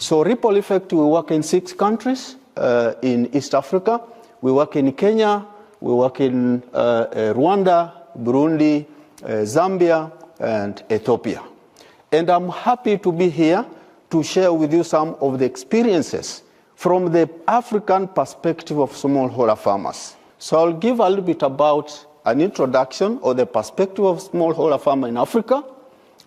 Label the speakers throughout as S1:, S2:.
S1: So ripple effect, we work in 6 countries in East Africa. We work in Kenya, we work in Rwanda, Burundi, Zambia, and Ethiopia. And I'm happy to be here to share with you some of the experiences from the African perspective of smallholder farmers. So I'll give a little bit about an introduction of the perspective of smallholder farmer in Africa,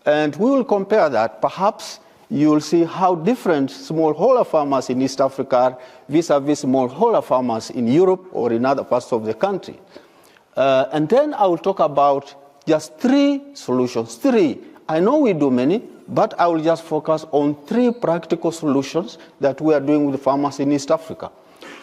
S1: and we will compare that. Perhaps you'll see how different smallholder farmers in East Africa are vis-a-vis smallholder farmers in Europe or in other parts of the country. And then I will talk about just 3 solutions. 3. I know we do many, but I will just focus on 3 practical solutions that we are doing with farmers in East Africa.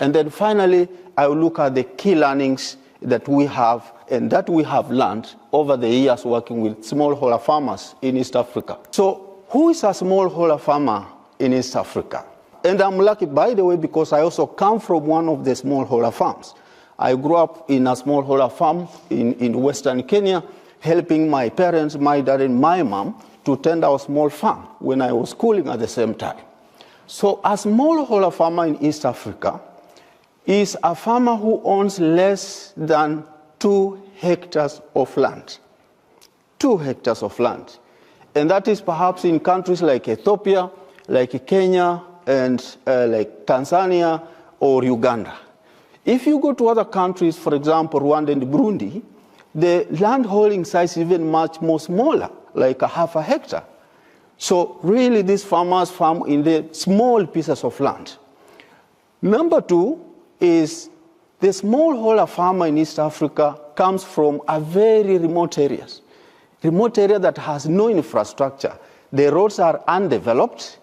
S1: And then finally, I will look at the key learnings that we have and that we have learned over the years working with smallholder farmers in East Africa. So, who is a smallholder farmer in East Africa? And I'm lucky, by the way, because I also come from one of the smallholder farms. I grew up in a smallholder farm in Western Kenya, helping my parents, my dad and my mom, to tend our small farm when I was schooling at the same time. So a smallholder farmer in East Africa is a farmer who owns less than 2 hectares of land. 2 hectares of land. And that is perhaps in countries like Ethiopia, like Kenya, and like Tanzania or Uganda. If you go to other countries, for example, Rwanda and Burundi, the land holding size is even much more smaller, like a half a hectare. So really these farmers farm in the small pieces of land. Number 2 is the smallholder farmer in East Africa comes from a very remote areas. Remote area that has no infrastructure. The roads are undeveloped.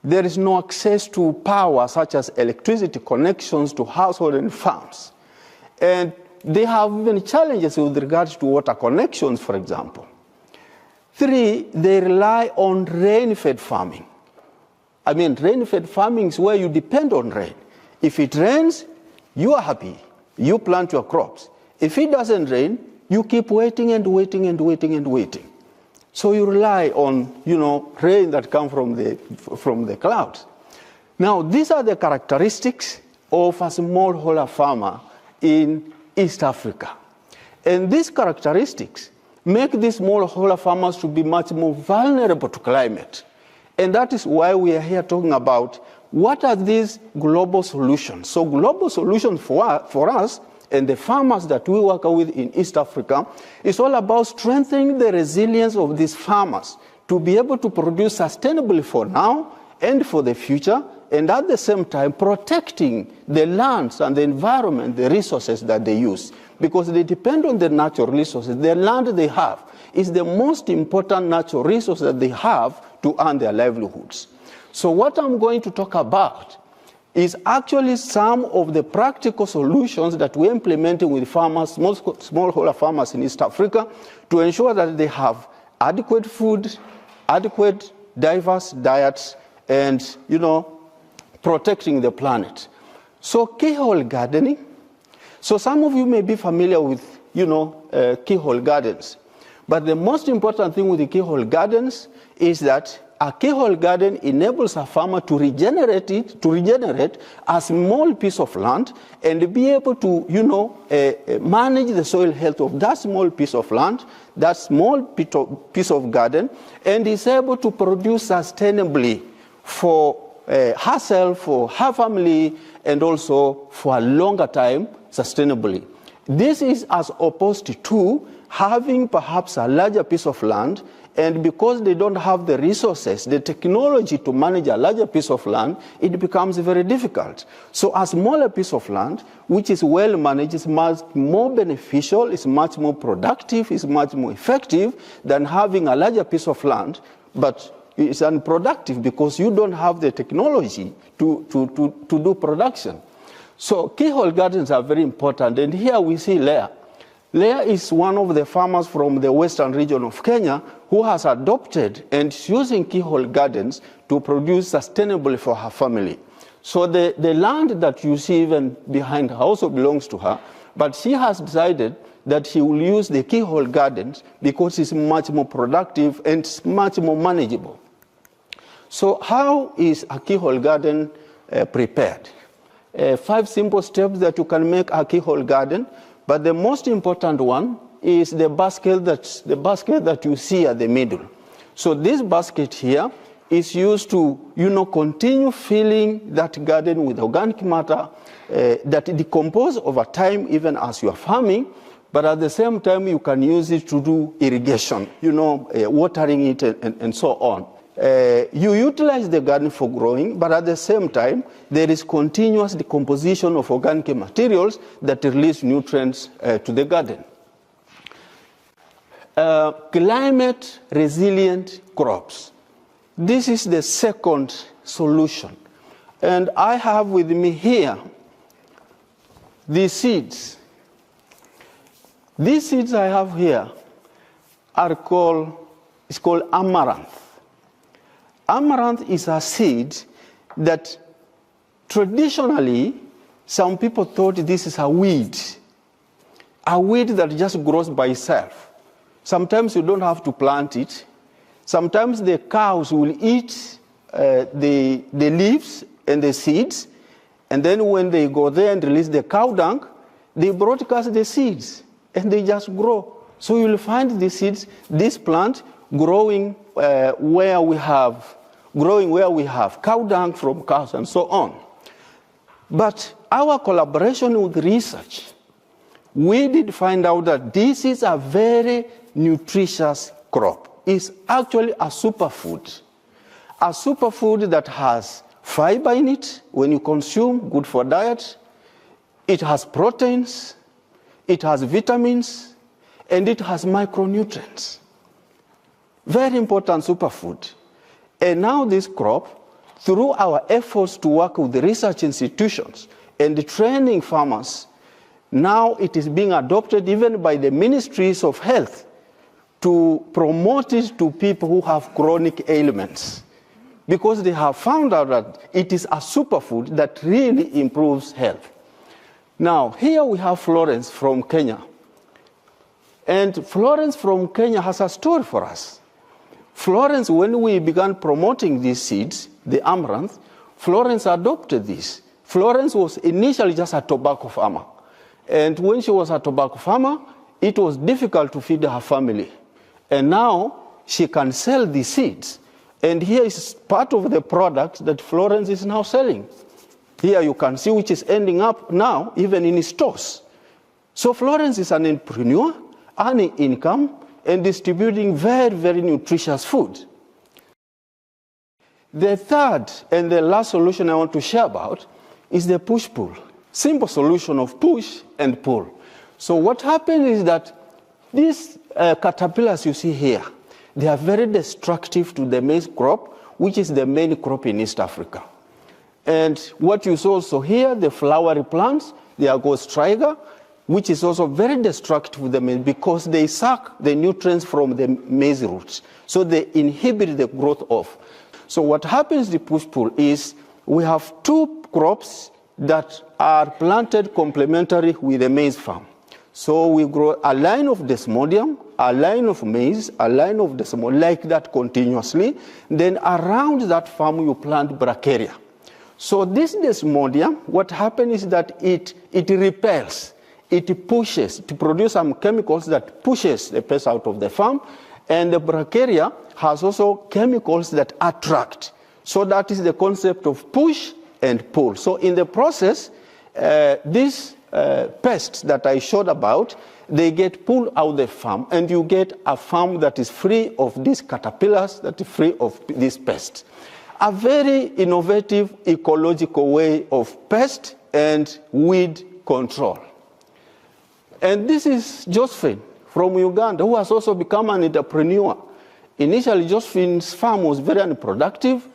S1: There is no access to power such as electricity connections to household and farms. And they have even challenges with regards to water connections, for example. 3, they rely on rain-fed farming. I mean, rain-fed farming is where you depend on rain. If it rains, you are happy. You plant your crops. If it doesn't rain, you keep waiting and waiting and waiting and waiting. So you rely on, rain that comes from the clouds. Now, these are the characteristics of a smallholder farmer in East Africa. And these characteristics make these smallholder farmers to be much more vulnerable to climate. And that is why we are here talking about what are these global solutions. So global solutions for us and the farmers that we work with in East Africa is all about strengthening the resilience of these farmers to be able to produce sustainably for now and for the future, and at the same time protecting the lands and the environment, the resources that they use, because they depend on the natural resources. The land they have is the most important natural resource that they have to earn their livelihoods. So what I'm going to talk about is actually some of the practical solutions that we're implementing with farmers, smallholder farmers in East Africa, to ensure that they have adequate food, adequate diverse diets, and, protecting the planet. So keyhole gardening. So some of you may be familiar with, keyhole gardens. But the most important thing with the keyhole gardens is that a keyhole garden enables a farmer to regenerate a small piece of land and be able to, manage the soil health of that small piece of land, that small piece of garden, and is able to produce sustainably for herself, for her family, and also for a longer time sustainably. This is as opposed to having perhaps a larger piece of land, and because they don't have the resources, the technology to manage a larger piece of land, it becomes very difficult. So a smaller piece of land, which is well managed, is much more beneficial, is much more productive, is much more effective than having a larger piece of land, but it's unproductive because you don't have the technology to do production. So keyhole gardens are very important, and here we see Leah. Leah is one of the farmers from the western region of Kenya who has adopted and is using keyhole gardens to produce sustainably for her family. So the land that you see even behind her also belongs to her, but she has decided that she will use the keyhole gardens because it's much more productive and it's much more manageable. So how is a keyhole garden prepared? 5 simple steps that you can make a keyhole garden, but the most important one is the basket that you see at the middle. So this basket here is used to, continue filling that garden with organic matter that decompose over time, even as you are farming. But at the same time, you can use it to do irrigation, watering it and so on. You utilize the garden for growing, but at the same time, there is continuous decomposition of organic materials that release nutrients to the garden. Climate resilient crops. This is the second solution. And I have with me here these seeds. These seeds I have here are called amaranth. Amaranth is a seed that traditionally some people thought this is a weed that just grows by itself. Sometimes you don't have to plant it. Sometimes the cows will eat the leaves and the seeds, and then when they go there and release the cow dung, they broadcast the seeds, and they just grow. So you'll find the seeds, this plant, growing where we have cow dung from cows and so on. But our collaboration with research, we did find out that this is a very nutritious crop. It's actually a superfood that has fiber in it when you consume, good for diet. It has proteins, it has vitamins, and it has micronutrients. Very important superfood. And now this crop, through our efforts to work with the research institutions and the training farmers, now it is being adopted even by the ministries of health to promote it to people who have chronic ailments, because they have found out that it is a superfood that really improves health. Now, here we have Florence from Kenya. And Florence from Kenya has a story for us. Florence, when we began promoting these seeds, the amaranth, Florence adopted this. Florence was initially just a tobacco farmer. And when she was a tobacco farmer, it was difficult to feed her family. And now she can sell the seeds. And here is part of the product that Florence is now selling. Here you can see which is ending up now even in stores. So Florence is an entrepreneur, earning income, and distributing very, very nutritious food. The third and the last solution I want to share about is the push-pull. Simple solution of push and pull. So what happens is that these caterpillars you see here, they are very destructive to the maize crop, which is the main crop in East Africa. And what you saw also here, the flowery plants, the Agroecology, which is also very destructive to the maize because they suck the nutrients from the maize roots. So they inhibit the growth of. So what happens in the push-pull is we have two crops that are planted complementary with the maize farm. So we grow a line of desmodium, a line of maize, a line of desmodium, like that continuously. Then around that farm you plant bracharia. So this desmodium, what happens is that it repels, it pushes, to produce some chemicals that pushes the pest out of the farm. And the bracharia has also chemicals that attract. So that is the concept of push and pull. So in the process, these pests that I showed about, they get pulled out of the farm, and you get a farm that is free of these caterpillars, that is free of these pests. A very innovative ecological way of pest and weed control. And this is Josephine from Uganda, who has also become an entrepreneur. Initially, Josephine's farm was very unproductive.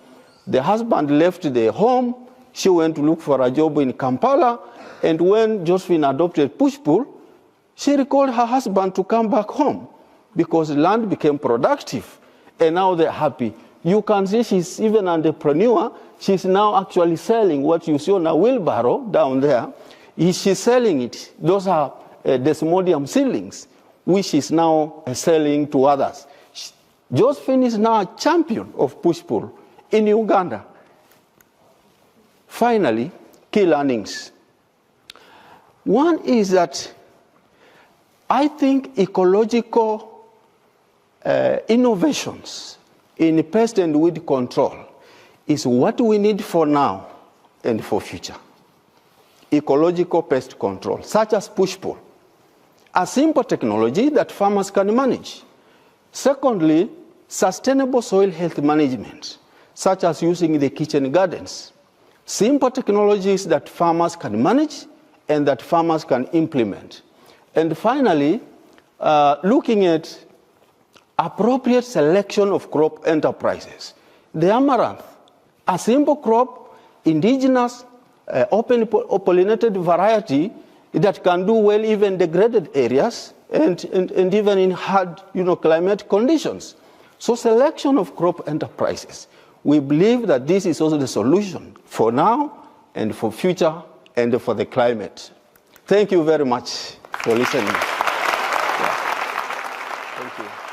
S1: The husband left the home. She went to look for a job in Kampala. And when Josephine adopted push-pull, she recalled her husband to come back home because land became productive. And now they're happy. You can see she's even an entrepreneur. She's now actually selling what you see on a wheelbarrow down there. She's selling it. Those are desmodium seedlings, which is now selling to others. Josephine is now a champion of push-pull in Uganda. Finally, key learnings. One is that I think ecological innovations in pest and weed control is what we need for now and for future. Ecological pest control, such as push-pull, a simple technology that farmers can manage. Secondly, sustainable soil health management, such as using the kitchen gardens. Simple technologies that farmers can manage and that farmers can implement. And finally, looking at appropriate selection of crop enterprises. The amaranth, a simple crop, indigenous, open pollinated variety that can do well even in degraded areas and even in hard climate conditions. So selection of crop enterprises. We believe that this is also the solution for now and for future and for the climate. Thank you very much for listening. Yeah. Thank you.